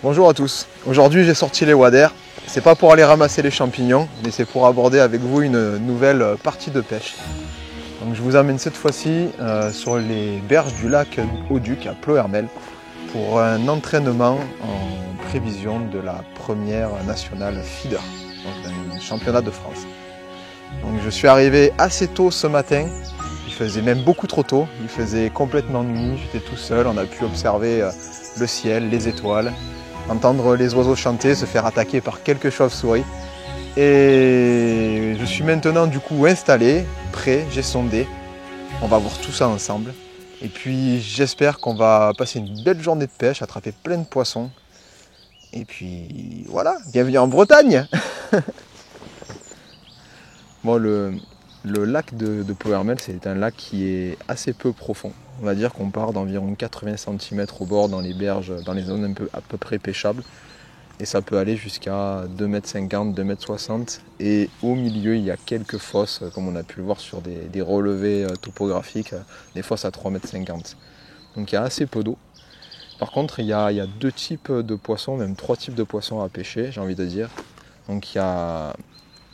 Bonjour à tous. Aujourd'hui j'ai sorti les waders. C'est pas pour aller ramasser les champignons, mais c'est pour aborder avec vous une nouvelle partie de pêche. Donc je vous amène cette fois-ci sur les berges du lac Auduc à Plohermel pour un entraînement en prévision de la première nationale feeder, donc un championnat de France. Donc je suis arrivé assez tôt ce matin. Il faisait même beaucoup trop tôt. Il faisait complètement nuit. J'étais tout seul. On a pu observer le ciel, les étoiles, entendre les oiseaux chanter, se faire attaquer par quelques chauves-souris. Et je suis maintenant du coup installé, prêt, j'ai sondé. On va voir tout ça ensemble. Et puis j'espère qu'on va passer une belle journée de pêche, attraper plein de poissons. Et puis voilà, bienvenue en Bretagne. Bon, le lac de Plohermel, c'est un lac qui est assez peu profond. On va dire qu'on part d'environ 80 cm au bord dans les berges, dans les zones à peu près pêchables. Et ça peut aller jusqu'à 2,50 m, 2,60 m. Et au milieu, il y a quelques fosses, comme on a pu le voir sur des relevés topographiques, des fosses à 3,50 m. Donc il y a assez peu d'eau. Par contre, il y a deux types de poissons, même trois types de poissons à pêcher, j'ai envie de dire. Donc il y a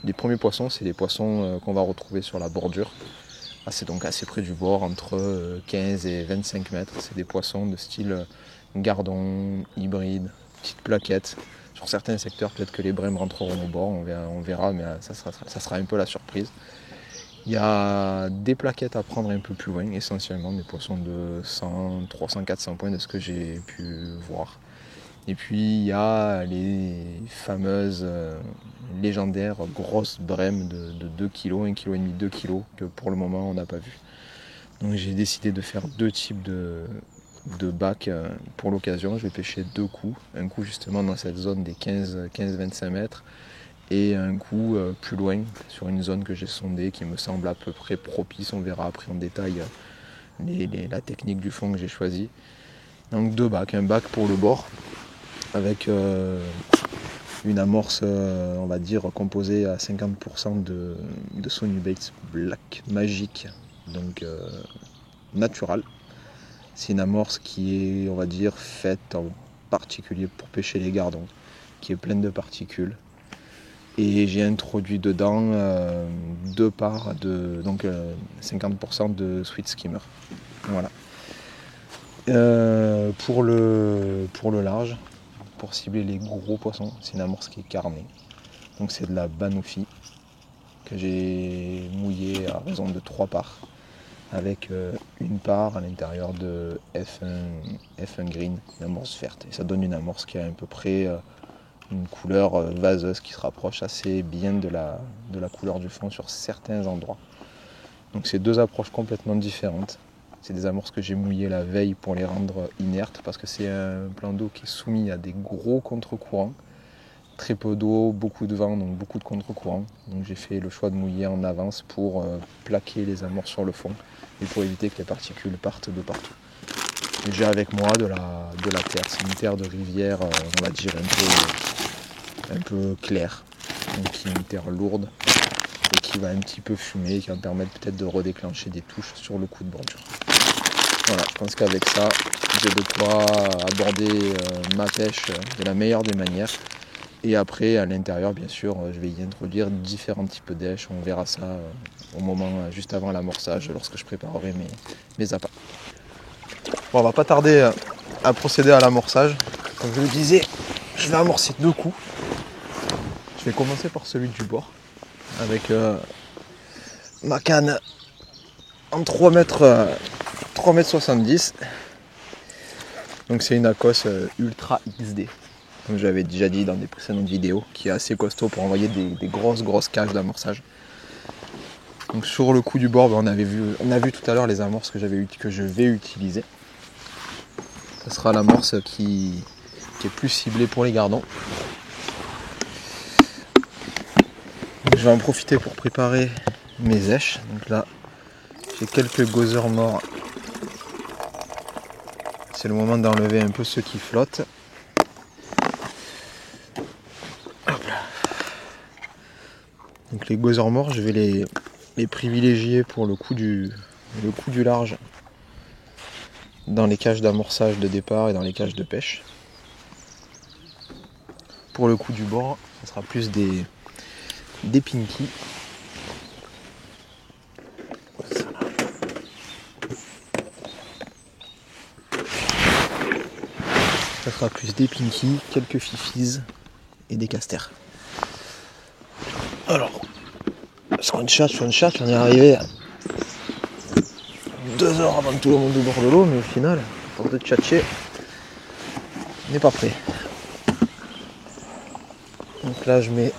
les premiers poissons, c'est les poissons qu'on va retrouver sur la bordure. C'est donc assez près du bord, entre 15 et 25 mètres. C'est des poissons de style gardon, hybride, petite plaquette. Sur certains secteurs, peut-être que les brèmes rentreront au bord, on verra, mais ça sera un peu la surprise. Il y a des plaquettes à prendre un peu plus loin, essentiellement des poissons de 100, 300, 400 points de ce que j'ai pu voir. Et puis il y a les fameuses légendaires grosses brèmes de 2 kg, 1,5 kg, 2 kg, que pour le moment on n'a pas vu. Donc j'ai décidé de faire deux types de bacs pour l'occasion. Je vais pêcher deux coups. Un coup justement dans cette zone des 15-25 mètres et un coup plus loin sur une zone que j'ai sondée qui me semble à peu près propice. On verra après en détail la technique du fond que j'ai choisi. Donc deux bacs, un bac pour le bord avec une amorce, on va dire, composée à 50% de Sonubait Black Magic, donc naturel. C'est une amorce qui est, on va dire, faite en particulier pour pêcher les gardons, qui est pleine de particules. Et j'ai introduit dedans deux parts de 50% de Sweet Skimmer. Voilà. Pour le large, pour cibler les gros poissons, c'est une amorce qui est carnée. Donc c'est de la Banofi que j'ai mouillée à raison de 3 parts, avec une part à l'intérieur de F1 Green, une amorce verte. Et ça donne une amorce qui a à peu près une couleur vaseuse qui se rapproche assez bien de la couleur du fond sur certains endroits. Donc c'est deux approches complètement différentes. C'est des amorces que j'ai mouillées la veille pour les rendre inertes parce que c'est un plan d'eau qui est soumis à des gros contre-courants. Très peu d'eau, beaucoup de vent, donc beaucoup de contre-courants. Donc j'ai fait le choix de mouiller en avance pour plaquer les amorces sur le fond et pour éviter que les particules partent de partout. Et j'ai avec moi de la terre. C'est une terre de rivière, on va dire un peu claire. Donc qui est une terre lourde et qui va un petit peu fumer et qui va me permettre peut-être de redéclencher des touches sur le coup de bordure. Voilà, je pense qu'avec ça, j'ai de quoi aborder ma pêche de la meilleure des manières. Et après, à l'intérieur, bien sûr, je vais y introduire différents types d'èches. On verra ça au moment juste avant l'amorçage, lorsque je préparerai mes appâts. Bon, on va pas tarder à procéder à l'amorçage. Comme je le disais, je vais amorcer deux coups. Je vais commencer par celui du bord, avec ma canne en 3,70 m. Donc c'est une Akos Ultra XD, comme j'avais déjà dit dans des précédentes vidéos, qui est assez costaud pour envoyer des grosses cages d'amorçage. Donc sur le coup du bord, on a vu tout à l'heure les amorces que je vais utiliser. Ce sera l'amorce qui est plus ciblée pour les gardons. Donc, je vais en profiter pour préparer mes èches. Donc là, j'ai quelques gozer morts. C'est le moment d'enlever un peu ceux qui flottent. Hop là. Donc les gozer morts, je vais les privilégier pour le coup du large dans les cages d'amorçage de départ et dans les cages de pêche. Pour le coup du bord, ce sera plus des pinky. Ça sera plus des pinky, quelques fifis et des casters. Alors, sur une chat, on est arrivé 2 heures avant que tout le monde au bord de l'eau, mais au final, pour de tchatcher, on n'est pas prêt. Donc là, je mets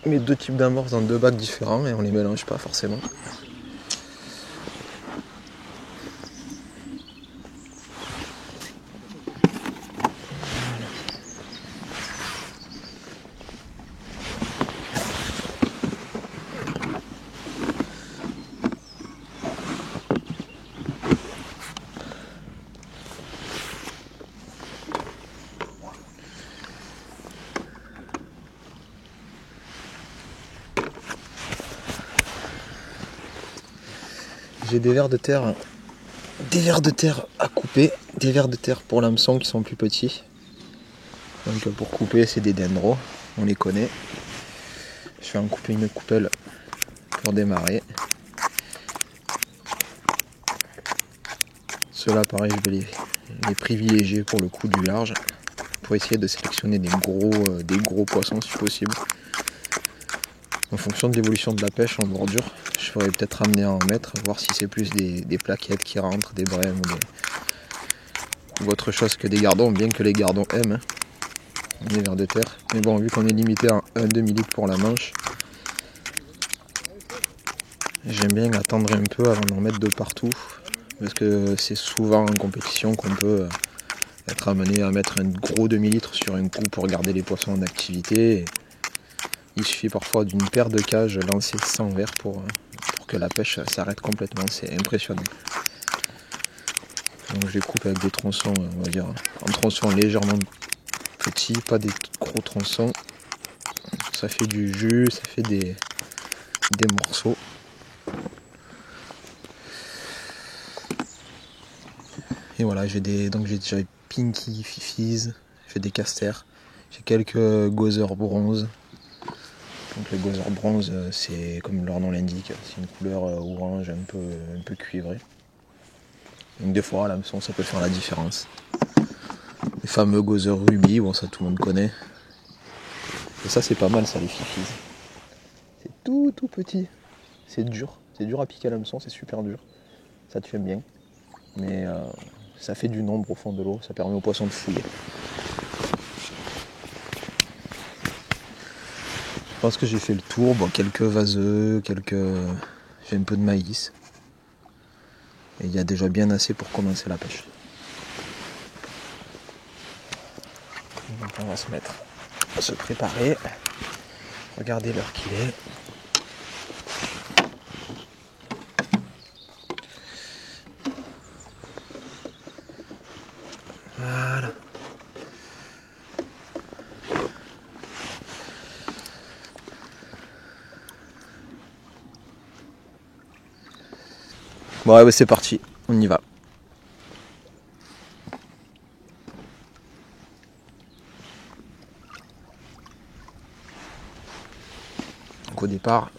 mes 2 types d'amorces dans 2 bacs différents et on les mélange pas forcément. J'ai des vers de terre à couper, des vers de terre pour l'hameçon qui sont plus petits. Donc pour couper, c'est des dendros, on les connaît. Je vais en couper une coupelle pour démarrer. Ceux-là, pareil, je vais les privilégier pour le coup du large, pour essayer de sélectionner des gros poissons si possible. En fonction de l'évolution de la pêche en bordure, je ferais peut-être ramener à en mettre, voir si c'est plus des plaquettes qui rentrent, des brèmes ou autre chose que des gardons, bien que les gardons aiment les vers de terre. Mais bon, vu qu'on est limité à 1 demi-litre pour la manche, j'aime bien attendre un peu avant d'en mettre de partout, parce que c'est souvent en compétition qu'on peut être amené à mettre un gros demi-litre sur un coup pour garder les poissons en activité. Il suffit parfois d'une paire de cages lancées sans verre pour que la pêche s'arrête complètement, c'est impressionnant. Donc je les coupe avec des tronçons, on va dire, en tronçons légèrement petits, pas des gros tronçons. Ça fait du jus, ça fait des morceaux. Et voilà, j'ai déjà pinky, fifis, j'ai des casters, j'ai quelques gozer bronze. Donc le gozer bronze, c'est comme leur nom l'indique, c'est une couleur orange un peu cuivrée. Donc des fois à l'hameçon ça peut faire la différence. Les fameux gozer rubis, bon ça tout le monde connaît. Et ça c'est pas mal ça les fifis. C'est tout petit. C'est dur à piquer à l'hameçon, c'est super dur. Ça tue bien. Mais ça fait du nombre au fond de l'eau, ça permet aux poissons de fouiller. Je pense que j'ai fait le tour, bon, quelques vaseux, j'ai un peu de maïs. Et il y a déjà bien assez pour commencer la pêche. Donc on va se mettre à se préparer. Regardez l'heure qu'il est. Voilà. Bon ouais, c'est parti, on y va. Donc au départ,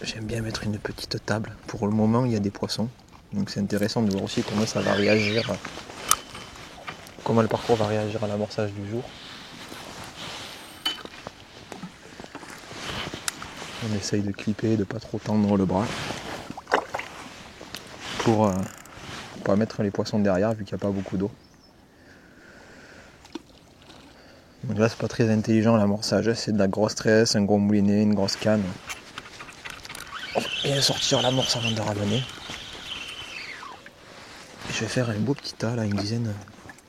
j'aime bien mettre une petite table. Pour le moment, il y a des poissons. Donc c'est intéressant de voir aussi comment ça va réagir, comment le parcours va réagir à l'amorçage du jour. On essaye de clipper, de pas trop tendre le bras pour pas mettre les poissons derrière vu qu'il n'y a pas beaucoup d'eau. Donc là c'est pas très intelligent l'amorçage, c'est de la grosse tresse, un gros moulinet, une grosse canne. On va bien sortir l'amorce avant de ramener. Je vais faire un beau petit tas là, une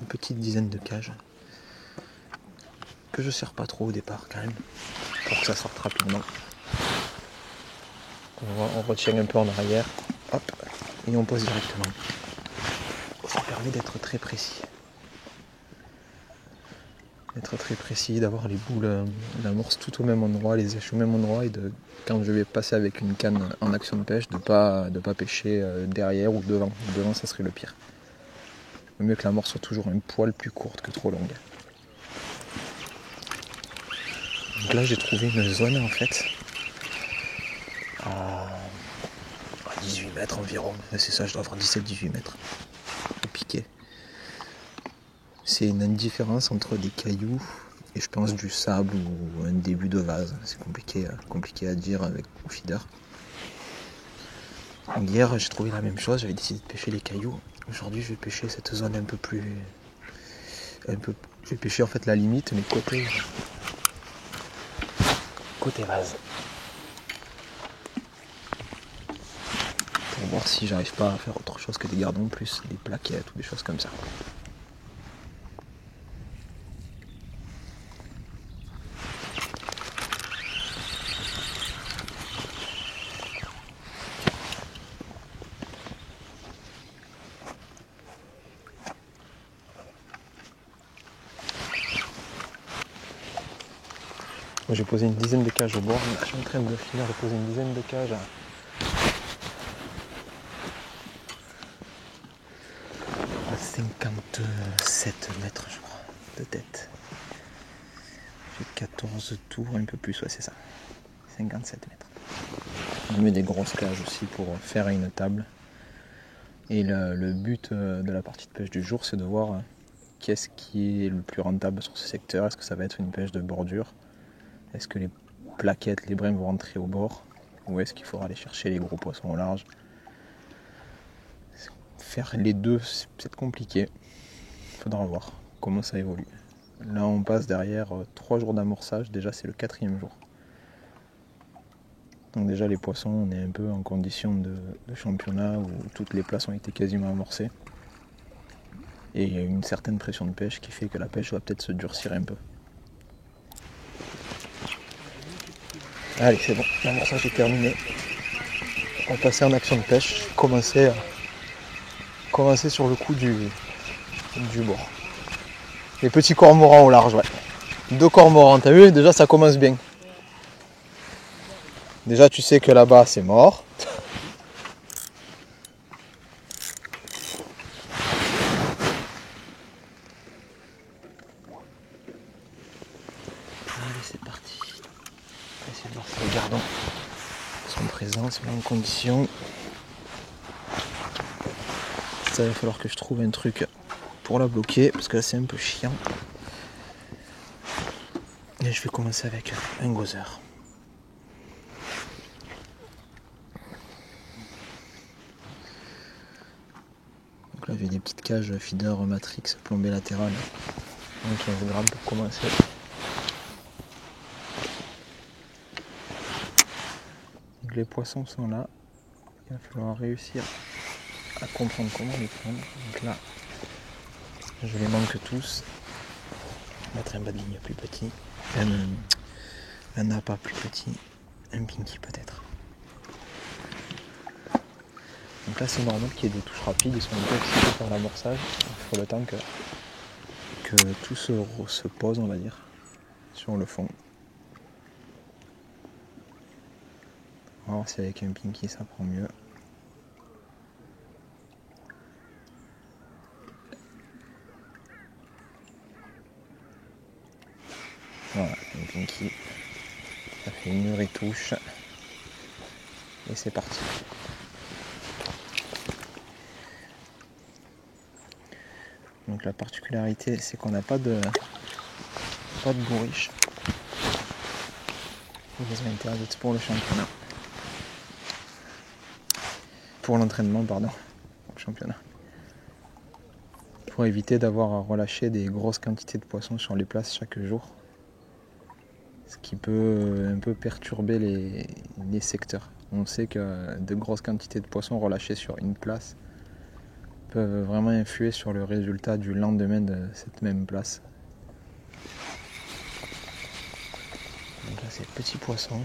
petite dizaine de cages. Que je serre pas trop au départ quand même, pour que ça sorte rapidement. On retient un peu en arrière, hop, et on pose directement. Ça permet d'être très précis. D'avoir les boules d'amorce tout au même endroit, les échos au même endroit, et quand je vais passer avec une canne en action de pêche, de pas pêcher derrière ou devant. Devant ça serait le pire. Le mieux que l'amorce soit toujours un poil plus courte que trop longue. Donc là j'ai trouvé une zone en fait à 18 mètres environ. C'est ça, je dois avoir 17-18 mètres au piquet. C'est une indifférence entre des cailloux et je pense du sable ou un début de vase. C'est compliqué à dire avec au feeder. Hier j'ai trouvé la même chose, j'avais décidé de pêcher les cailloux. Aujourd'hui je vais pêcher cette zone un peu plus. Je vais pêcher en fait la limite mais côté vase. Pour voir si j'arrive pas à faire autre chose que des gardons plus des plaquettes ou des choses comme ça. Moi j'ai posé une dizaine de cages au bord. Je suis en train de finir de poser une dizaine de cages à 57 mètres je crois de tête. J'ai 14 tours, un peu plus, ouais c'est ça. 57 mètres. Je mets des grosses cages aussi pour faire une table. Et le but de la partie de pêche du jour c'est de voir qu'est-ce qui est le plus rentable sur ce secteur. Est-ce que ça va être une pêche de bordure? Est-ce que les plaquettes, les brèmes vont rentrer au bord? Ou est-ce qu'il faudra aller chercher les gros poissons au large? Faire les deux, c'est peut-être compliqué. Il faudra voir comment ça évolue. Là, on passe derrière 3 jours d'amorçage. Déjà, c'est le 4e jour. Donc déjà, les poissons, on est un peu en condition de championnat où toutes les places ont été quasiment amorcées. Et il y a une certaine pression de pêche qui fait que la pêche va peut-être se durcir un peu. Allez, c'est bon, l'amorçage est terminé. On va passer en action de pêche. Commencer sur le coup du bord. Les petits cormorans au large, ouais. 2 cormorans, t'as vu? Déjà, ça commence bien. Déjà, tu sais que là-bas, c'est mort. Allez, c'est parti. On va essayer de voir si les gardons sont présents, c'est en condition. Ça va falloir que je trouve un truc pour la bloquer, parce que là, c'est un peu chiant. Et je vais commencer avec un gozer. Donc là, j'ai des petites cages feeder matrix plombées latérales. Donc 15 grammes pour commencer. Donc les poissons sont là. Il va falloir réussir à comprendre comment les prendre. Donc là, je les manque tous. Mettre un bas de ligne plus petit. Un appât plus petit. Un pinky peut-être. Donc là c'est normal qu'il y ait des touches rapides, ils sont un peu excités par l'amorçage. Il faut le temps que tout se pose, on va dire, sur le fond. On va voir si avec un pinky ça prend mieux. Voilà, un pinky. Ça fait une retouche. Et c'est parti. Donc la particularité c'est qu'on n'a pas de bourriche. Ils les ont interdites pour le championnat. Pour l'entraînement, pardon. Pour le championnat. Pour éviter d'avoir à relâcher des grosses quantités de poissons sur les places chaque jour. Ce qui peut un peu perturber les secteurs. On sait que de grosses quantités de poissons relâchés sur une place peuvent vraiment influer sur le résultat du lendemain de cette même place. Donc là c'est petits poissons.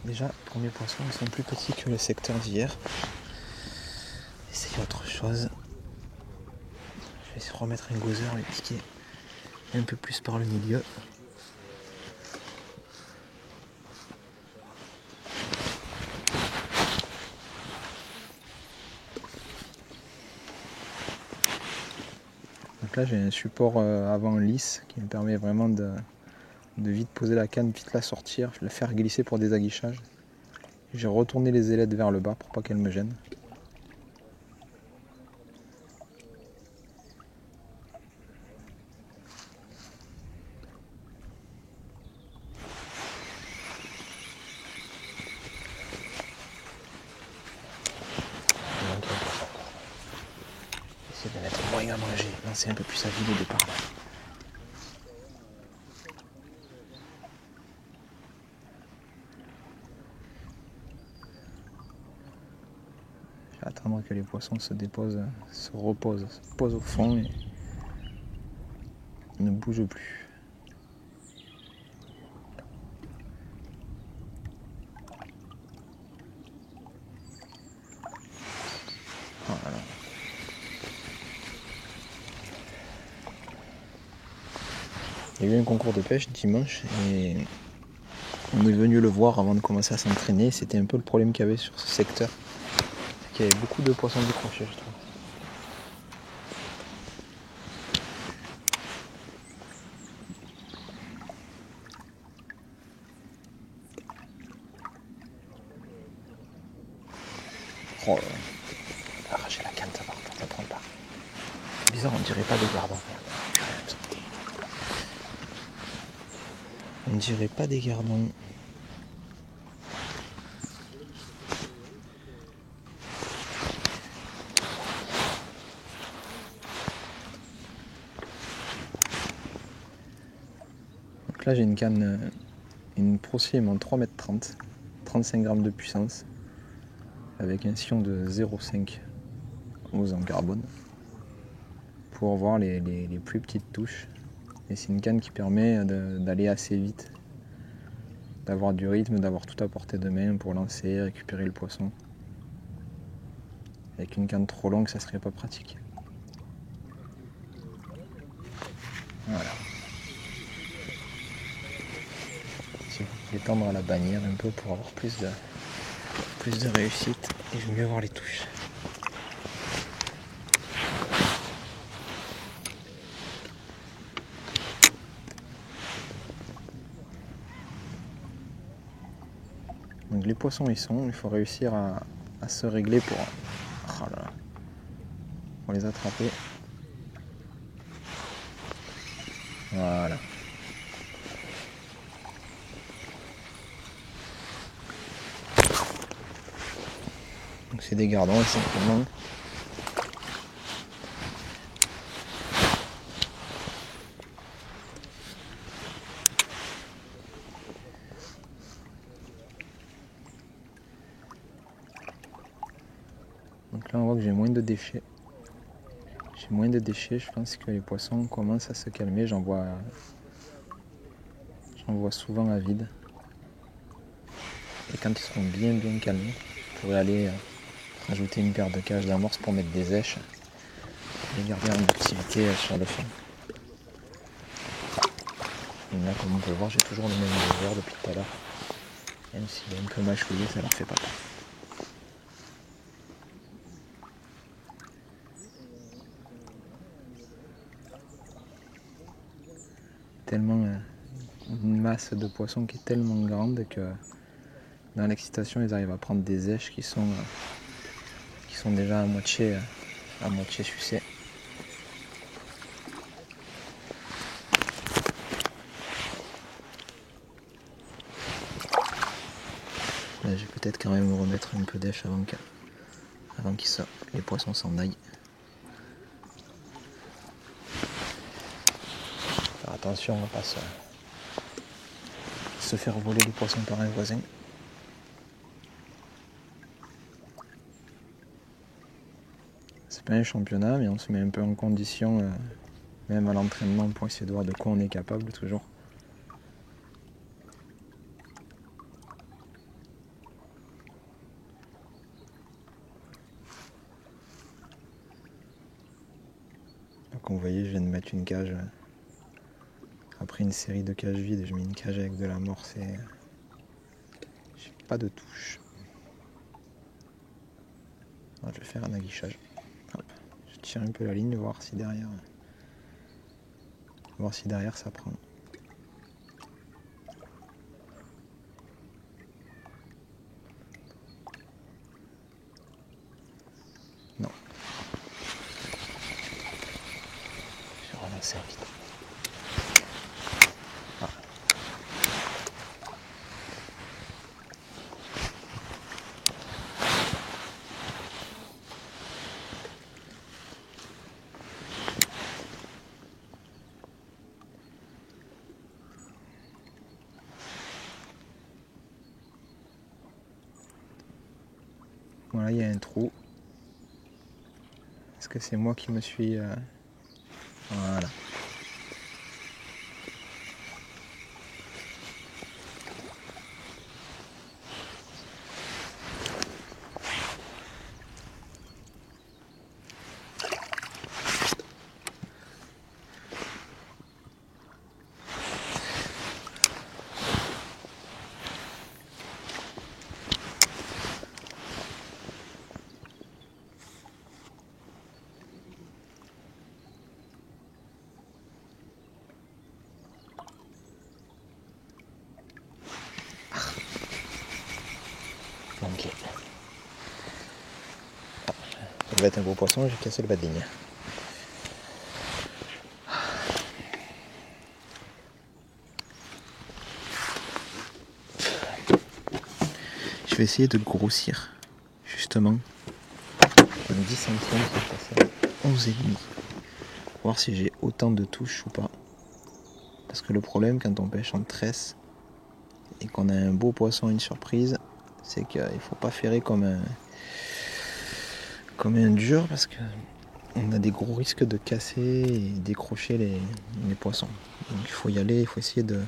Déjà, premier poisson, ils sont plus petits que le secteur d'hier. Essayer autre chose. Je vais essayer de remettre un gozer, les piquer un peu plus par le milieu. Donc là j'ai un support avant lisse qui me permet vraiment de vite poser la canne, vite la sortir, la faire glisser pour des aguichages. J'ai retourné les ailettes vers le bas pour pas qu'elles me gênent. Essayer de mettre moins à manger, lancer un peu plus à vide au départ là. Je vais attendre que les poissons se déposent, se reposent, se posent au fond et ne bougent plus. Voilà. Il y a eu un concours de pêche dimanche et on est venu le voir avant de commencer à s'entraîner. C'était un peu le problème qu'il y avait sur ce secteur. C'est qu'il y avait beaucoup de poissons décrochés, je trouve. Oh là là. Arracher la canne, ça part, ça prend pas. C'est bizarre, on dirait pas des gardons. On dirait pas des gardons. Donc là j'ai une canne, une Prociem en 3,30 m, 35 g de puissance, avec un sillon de 0,5 aux en carbone, pour voir les plus petites touches. Et c'est une canne qui permet d'aller assez vite, d'avoir du rythme, d'avoir tout à portée de main pour lancer, récupérer le poisson. Avec une canne trop longue, ça serait pas pratique. Voilà. Si vous pouvez tendre à la bannière un peu pour avoir plus de réussite et mieux voir les touches. Donc les poissons ils sont, il faut réussir à se régler pour, oh là là, pour les attraper. Voilà. Donc c'est des gardons simplement. Donc là on voit que j'ai moins de déchets. Je pense que les poissons commencent à se calmer, j'en vois souvent à vide. Et quand ils seront bien calmés, je pourrais aller rajouter une paire de cages d'amorce pour mettre des éches et garder en activité sur le fond. Et là comme on peut le voir, j'ai toujours le même éleveur depuis tout à l'heure. Même s'il est un peu mâchouillé, ça leur fait pas peur. Tellement une masse de poissons qui est tellement grande que dans l'excitation ils arrivent à prendre des éches qui sont déjà à moitié sucées. Là je vais peut-être quand même remettre un peu d'èche avant que les poissons s'en aillent. Faire attention à ne pas se faire voler les poissons par un voisin. C'est pas un championnat, mais on se met un peu en condition, même à l'entraînement, pour essayer de voir de quoi on est capable toujours. Comme vous voyez, je viens de mettre une cage. Après une série de cages vides, je mets une cage avec de l'amorce et j'ai pas de touche. Alors, je vais faire un aguichage. Hop. Je tire un peu la ligne, voir si derrière ça prend. c'est vite. Ah. Voilà, il y a un trou. Est-ce que c'est moi qui me suis... Voilà. Ok. Ah, ça devait être un gros poisson, j'ai cassé le bas de ligne. Je vais essayer de grossir, justement. 10 centièmes, c'est passé à 11,5. Voir si j'ai autant de touches ou pas. Parce que le problème quand on pêche en tresse et qu'on a un beau poisson, une surprise, c'est qu'il ne faut pas ferrer comme un dur parce qu'on a des gros risques de casser et décrocher les poissons. Donc il faut y aller, il faut essayer de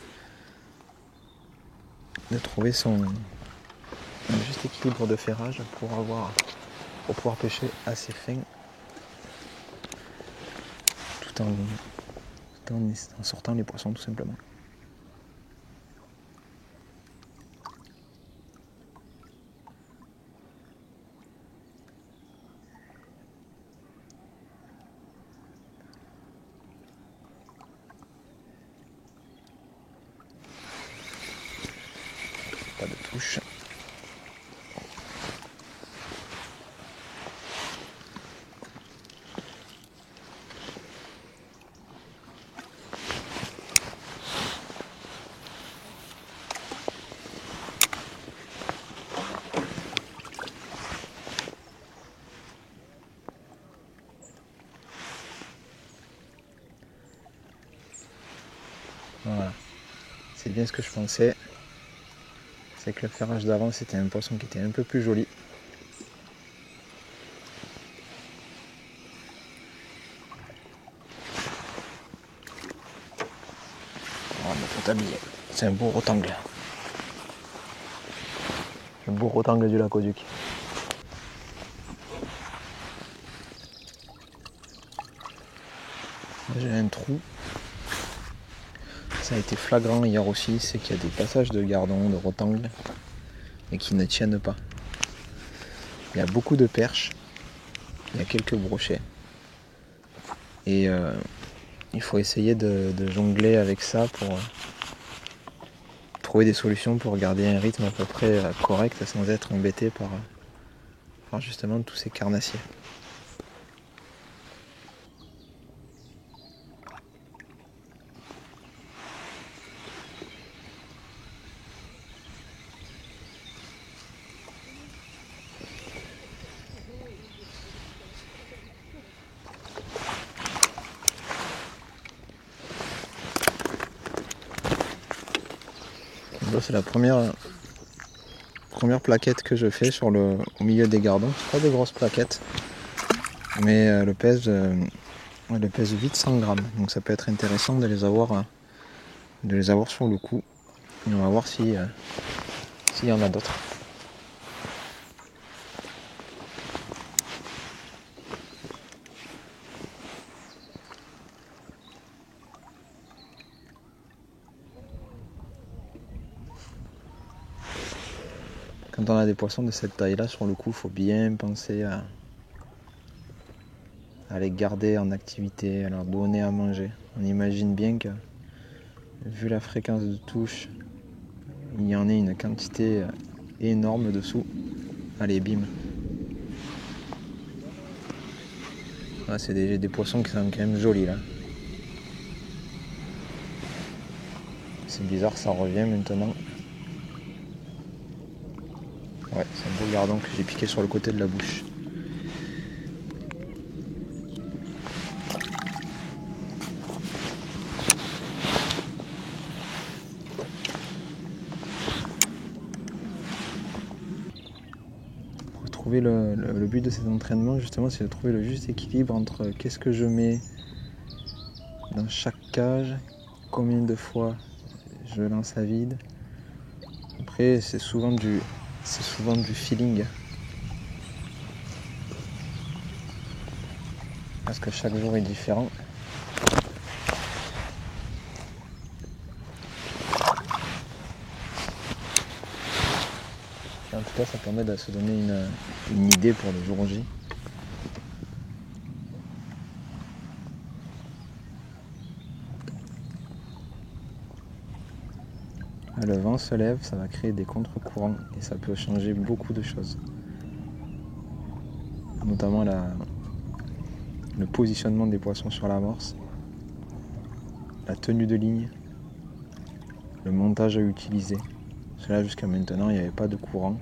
trouver un juste équilibre de ferrage pour pouvoir pêcher assez fin tout en sortant les poissons tout simplement. Pas de touche. Voilà, c'est bien ce que je pensais. C'est que le ferrage d'avant c'était un poisson qui était un peu plus joli. On va mettre tablier. C'est un beau rotangle. Le beau rotangle du lac Auduc. J'ai un trou. Ça a été flagrant hier aussi, c'est qu'il y a des passages de gardons, de rotangles, et qui ne tiennent pas. Il y a beaucoup de perches, il y a quelques brochets. Et il faut essayer de jongler avec ça pour trouver des solutions pour garder un rythme à peu près correct sans être embêté par justement tous ces carnassiers. Là, c'est la première plaquette que je fais au milieu des gardons. C'est pas des grosses plaquettes, mais elle pèse vite 100 grammes. Donc ça peut être intéressant de les avoir sur le coup. Et on va voir s'il y en a d'autres. Quand on a des poissons de cette taille-là, sur le coup, il faut bien penser à les garder en activité, à leur donner à manger. On imagine bien que, vu la fréquence de touche, il y en a une quantité énorme dessous. Allez, bim. Ah, c'est des poissons qui sont quand même jolis là. C'est bizarre, ça revient maintenant. Ouais, c'est un beau gardon que j'ai piqué sur le côté de la bouche. Pour trouver le but de cet entraînement, justement, c'est de trouver le juste équilibre entre qu'est-ce que je mets dans chaque cage, combien de fois je lance à vide. Après, c'est souvent du feeling. Parce que chaque jour est différent. Et en tout cas, ça permet de se donner une idée pour le jour J. Le vent se lève, ça va créer des contre-courants et ça peut changer beaucoup de choses. Notamment le positionnement des poissons sur l'amorce, la tenue de ligne, le montage à utiliser. Parce que là, jusqu'à maintenant, il n'y avait pas de courant.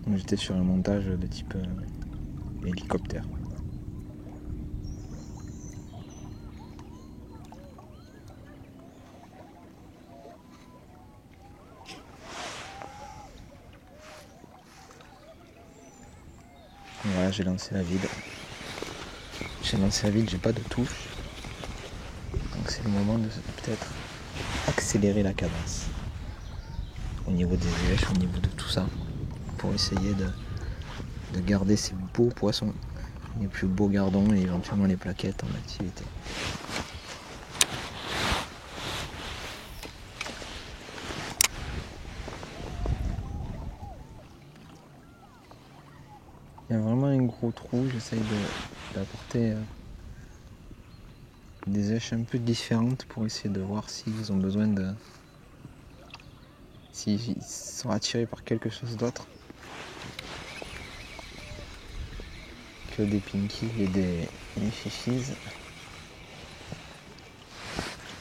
Donc, j'étais sur un montage de type hélicoptère. Voilà, j'ai lancé la vide. J'ai pas de touche. Donc c'est le moment de peut-être accélérer la cadence. Au niveau des échelles, au niveau de tout ça. Pour essayer de garder ces beaux poissons, les plus beaux gardons et éventuellement les plaquettes en activité. Il y a vraiment un gros trou, j'essaye d'apporter des échelles un peu différentes pour essayer de voir s'ils ont besoin s'ils sont attirés par quelque chose d'autre que des pinkies et des fifis.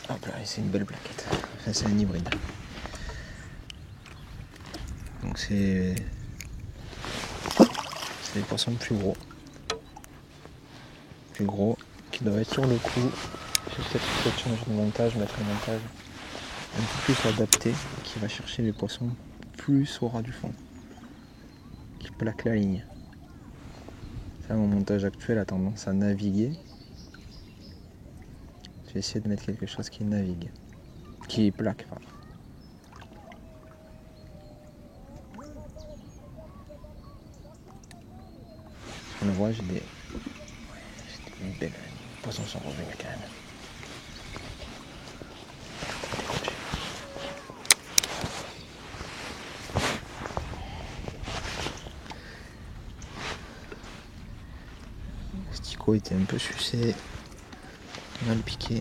Hop là, c'est une belle plaquette. Enfin, c'est un hybride. Donc c'est des poissons plus gros, qui doivent être sur le coup. Je vais peut-être changer de montage, mettre un montage un peu plus adapté, qui va chercher les poissons plus au ras du fond, qui plaque la ligne. Ça, mon montage actuel a tendance à naviguer. Je vais essayer de mettre quelque chose qui navigue, qui plaque, pardon. On le voit, j'ai des belles poissons sont revenus quand même. Le sticot était un peu sucé, mal piqué,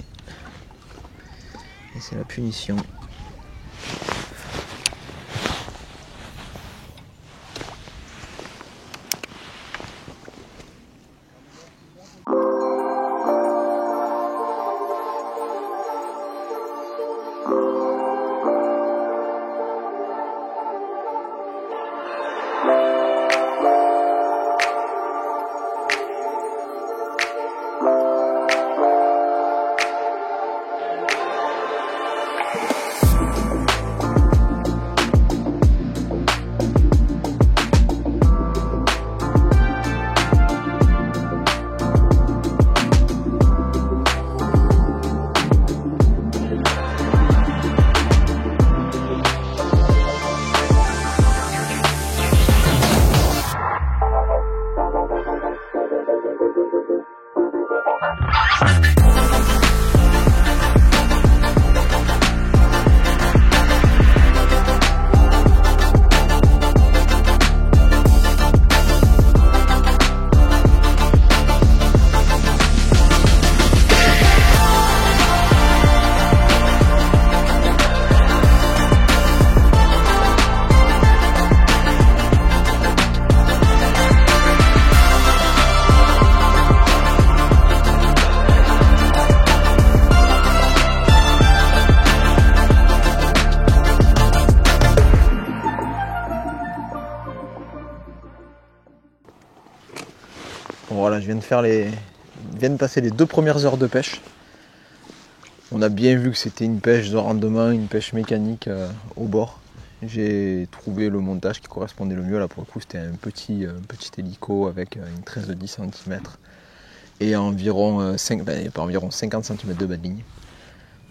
et c'est la punition. voilà, je viens de passer les 2 premières heures de pêche. On a bien vu que c'était une pêche de rendement, une pêche mécanique au bord. J'ai trouvé le montage qui correspondait le mieux. Là pour le coup c'était un petit hélico avec une tresse de 10 cm et environ, pas environ 50 cm de bas de ligne.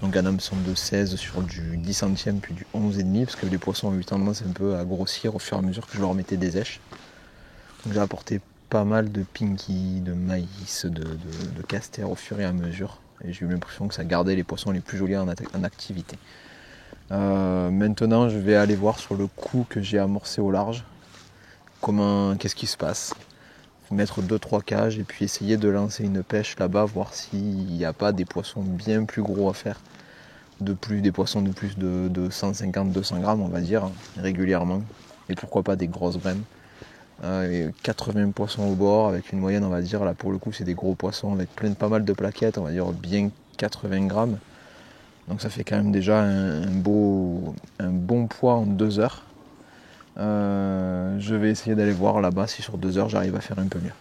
Donc un hameçon de 16 sur du 10 centièmes puis du 11,5 parce que les poissons ont eu tendance un peu à grossir au fur et à mesure que je leur mettais des èches. Donc j'ai apporté pas mal de pinky, de maïs, de castor au fur et à mesure. Et j'ai eu l'impression que ça gardait les poissons les plus jolis en activité. Maintenant je vais aller voir sur le coup que j'ai amorcé au large. Qu'est-ce qui se passe. Mettre 2-3 cages et puis essayer de lancer une pêche là-bas, voir s'il n'y a pas des poissons bien plus gros à faire. Des poissons de plus de 150-200 grammes on va dire, régulièrement. Et pourquoi pas des grosses brèmes. 80 poissons au bord avec une moyenne on va dire, là pour le coup c'est des gros poissons avec pas mal de plaquettes, on va dire bien 80 grammes. Donc ça fait quand même déjà un bon poids en 2 heures. Je vais essayer d'aller voir là-bas si sur 2 heures j'arrive à faire un peu mieux.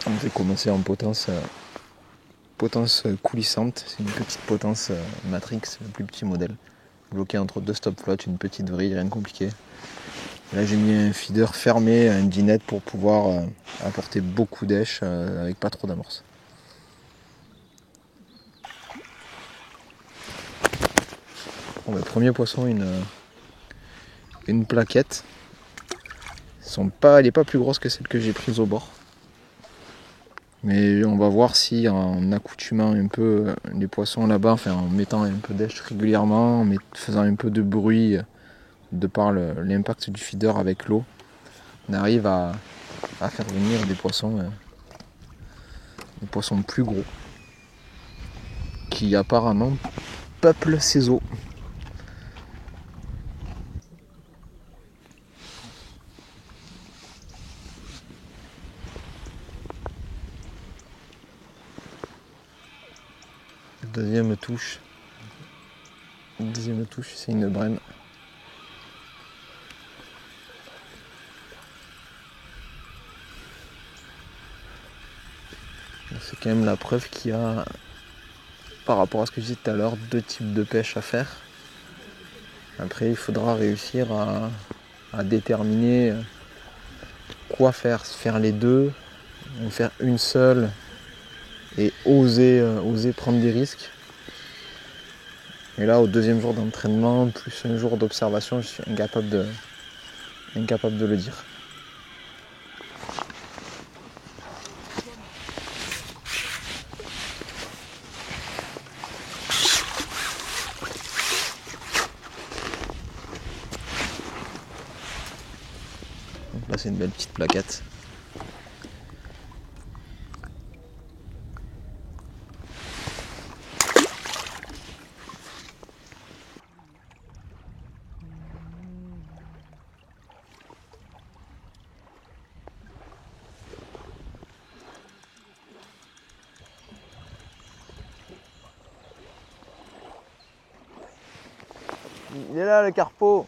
On va commencer en potence coulissante, c'est une petite potence Matrix, le plus petit modèle. Bloqué entre 2 stop flottes, une petite vrille, rien de compliqué. Là j'ai mis un feeder fermé, un dinette pour pouvoir apporter beaucoup d'èches avec pas trop d'amorce. Bon, le premier poisson, une plaquette. Elle n'est pas plus grosse que celle que j'ai prise au bord. Mais on va voir si en accoutumant un peu les poissons là-bas, enfin en mettant un peu d'èche régulièrement, en faisant un peu de bruit de par l'impact du feeder avec l'eau, on arrive à faire venir des poissons plus gros qui apparemment peuplent ces eaux. Deuxième touche, c'est une brème. C'est quand même la preuve qu'il y a, par rapport à ce que je disais tout à l'heure, 2 types de pêche à faire. Après, il faudra réussir à déterminer quoi faire. Faire les deux, ou faire une seule et oser prendre des risques. Et là, au 2e jour d'entraînement, plus un jour d'observation, je suis incapable de le dire. Donc là, c'est une belle petite plaquette. Il est là le carpeau.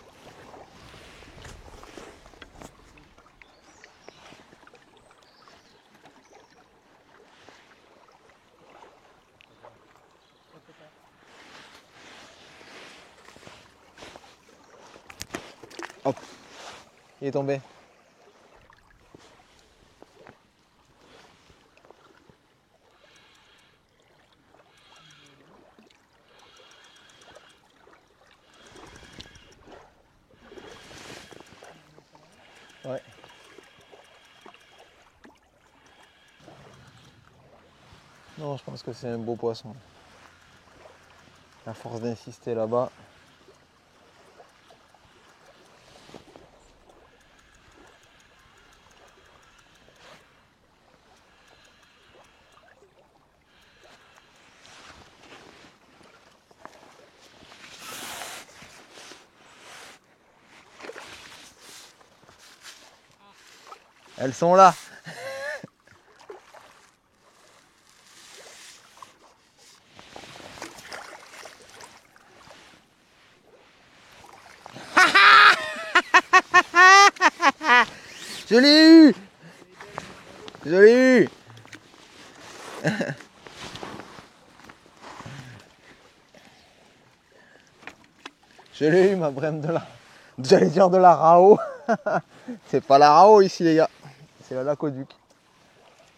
Hop, il est tombé. Ouais. Non, je pense que c'est un beau poisson. À force d'insister là-bas. Elles sont là. Je l'ai eu. Je Je l'ai eu. Je l'ai eu ma brème de la... J'allais dire de la Rao. C'est pas la Rao ici les gars. C'est la Lacoduc.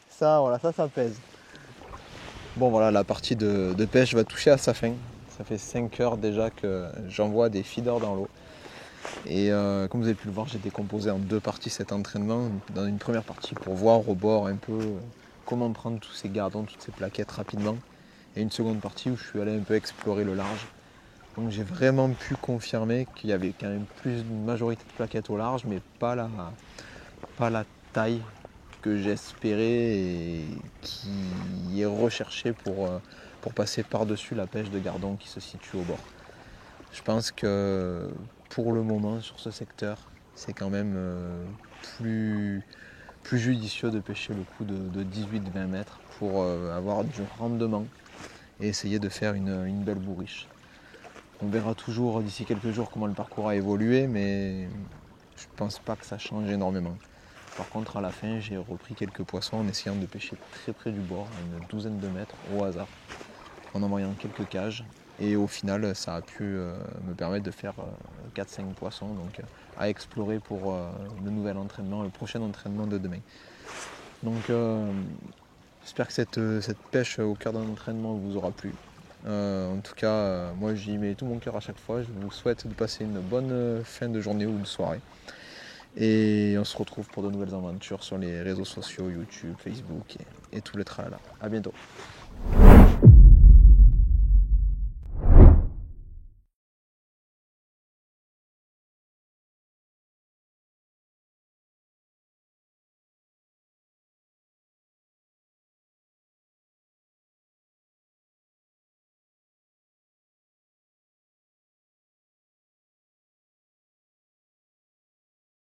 Ça voilà, ça pèse. Bon voilà, la partie de pêche va toucher à sa fin. Ça fait 5 heures déjà que j'envoie des feeders dans l'eau. Et comme vous avez pu le voir, j'ai décomposé en 2 parties cet entraînement. Dans une première partie pour voir au bord un peu comment prendre tous ces gardons, toutes ces plaquettes rapidement. Et une seconde partie où je suis allé un peu explorer le large. Donc j'ai vraiment pu confirmer qu'il y avait quand même plus une majorité de plaquettes au large, mais pas la taille que j'espérais et qui est recherchée pour passer par-dessus la pêche de gardon qui se situe au bord. Je pense que pour le moment sur ce secteur, c'est quand même plus judicieux de pêcher le coup de 18-20 mètres pour avoir du rendement et essayer de faire une belle bourriche. On verra toujours d'ici quelques jours comment le parcours a évolué, mais je ne pense pas que ça change énormément. Par contre, à la fin, j'ai repris quelques poissons en essayant de pêcher très près du bord, à une douzaine de mètres au hasard, en envoyant quelques cages. Et au final, ça a pu me permettre de faire 4-5 poissons donc, à explorer pour le nouvel entraînement, le prochain entraînement de demain. Donc j'espère que cette pêche au cœur d'un entraînement vous aura plu. En tout cas, moi j'y mets tout mon cœur à chaque fois. Je vous souhaite de passer une bonne fin de journée ou de soirée. Et on se retrouve pour de nouvelles aventures sur les réseaux sociaux, YouTube, Facebook et tout le tralala. À bientôt.